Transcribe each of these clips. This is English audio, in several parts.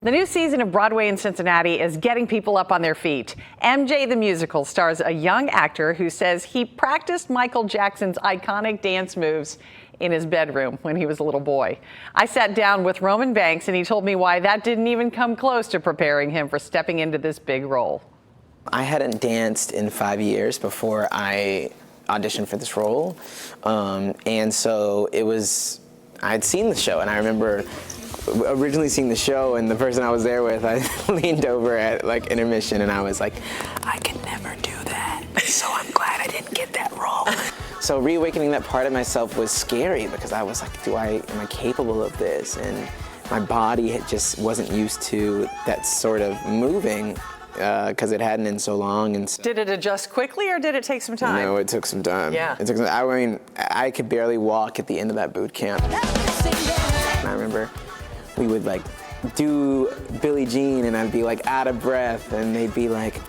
The new season of Broadway in Cincinnati is getting people up on their feet. MJ the Musical stars a young actor who says he practiced Michael Jackson's iconic dance moves in his bedroom when he was a little boy. I sat down with Roman Banks and he told me why that didn't even come close to preparing him for stepping into this big role. I hadn't danced in 5 years before I auditioned for this role. And so I'd seen the show, and I remember originally seeing the show, and the person I was there with, I leaned over at like intermission and I was like, I can never do that, so I'm glad I didn't get that role. So reawakening that part of myself was scary because I was like, am I capable of this? And my body just wasn't used to that sort of moving because it hadn't in so long. And so, did it adjust quickly or did it take some time? No, it took some time. Yeah. It took some, I mean, I could barely walk at the end of that boot camp. And I remember we would like do Billie Jean and I'd be like out of breath and they'd be like,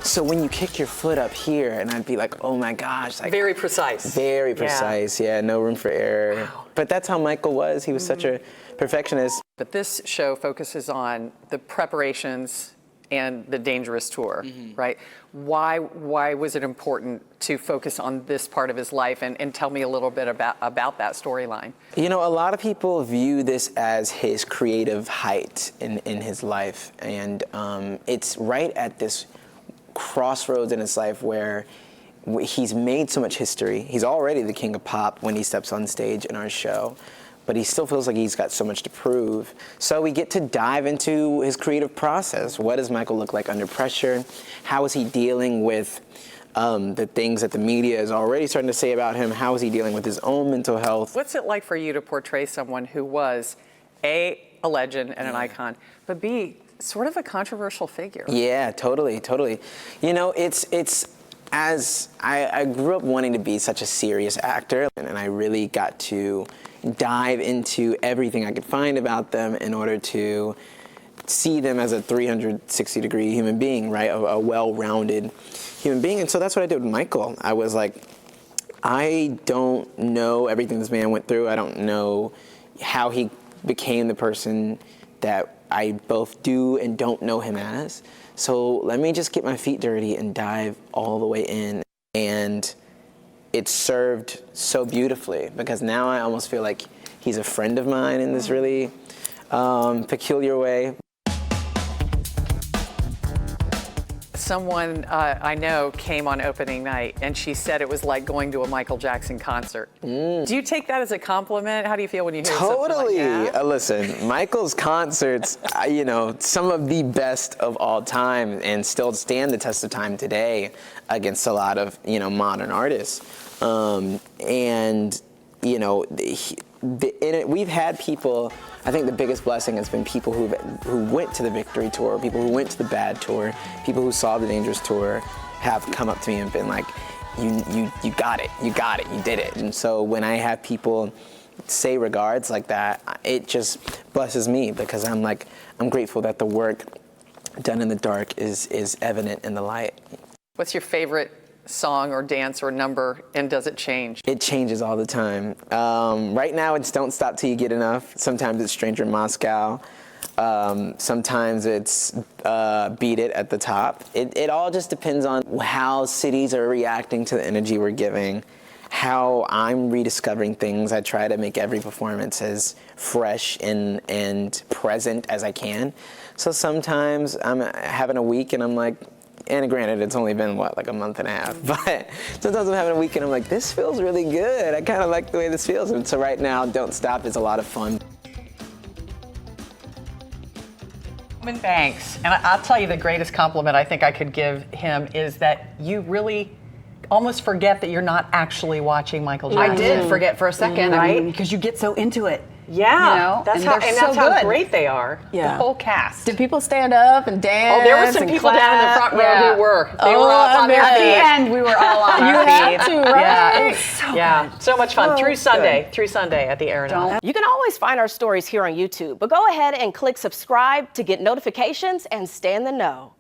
so when you kick your foot up here, and I'd be like, oh my gosh. Like, very precise. Very precise, yeah, no room for error. Wow. But that's how Michael was. He was such a perfectionist. But this show focuses on the preparations and the dangerous tour, right? Why was it important to focus on this part of his life, and tell me a little bit about that storyline? You know, a lot of people view this as his creative height in his life, and it's right at this crossroads in his life where he's made so much history. He's already the king of pop when he steps on stage in our show, but he still feels like he's got so much to prove. So we get to dive into his creative process. What does Michael look like under pressure? How is he dealing with the things that the media is already starting to say about him? How is he dealing with his own mental health? What's it like for you to portray someone who was A, legend and an icon, but B, sort of a controversial figure? Yeah, totally. You know, as I grew up wanting to be such a serious actor, and I really got to dive into everything I could find about them in order to see them as a 360-degree human being, right? A well-rounded human being. And so that's what I did with Michael. I was like, I don't know everything this man went through. I don't know how he became the person that I both do and don't know him as. So let me just get my feet dirty and dive all the way in. And it served so beautifully because now I almost feel like he's a friend of mine in this really peculiar way. Someone I know came on opening night and she said it was like going to a Michael Jackson concert. Do you take that as a compliment? How do you feel when you hear something like that? Listen, Michael's concerts, you know, some of the best of all time and still stand the test of time today against a lot of, you know, modern artists. And, you know, we've had people, I think the biggest blessing has been people who went to the Victory Tour, people who went to the Bad Tour, people who saw the Dangerous Tour have come up to me and been like, you got it, you did it. And so when I have people say regards like that, it just blesses me because I'm grateful that the work done in the dark is evident in the light. What's your favorite song or dance or number, and does it change? It changes all the time. Right now it's Don't Stop Till You Get Enough. Sometimes it's Stranger in Moscow. Sometimes it's Beat It at the top. It all just depends on how cities are reacting to the energy we're giving, how I'm rediscovering things. I try to make every performance as fresh and present as I can. So sometimes I'm having a week and I'm like, and granted, it's only been, like a month and a half, but sometimes I'm having a week and I'm like, this feels really good. I kind of like the way this feels. And so right now, Don't Stop is a lot of fun. Roman Banks, and I'll tell you the greatest compliment I think I could give him is that you really almost forget that you're not actually watching Michael Jackson. I did forget for a second, right? Because you get so into it. Yeah, you know? that's how great they are. Yeah. The whole cast. Did people stand up and dance? Oh, there were some people down in the front row who were. They were up on their feet. At the end, we were all on our feet. You had to, right? Yeah, so much fun. Through Sunday at the Arena. You can always find our stories here on YouTube, but go ahead and click subscribe to get notifications and stay in the know.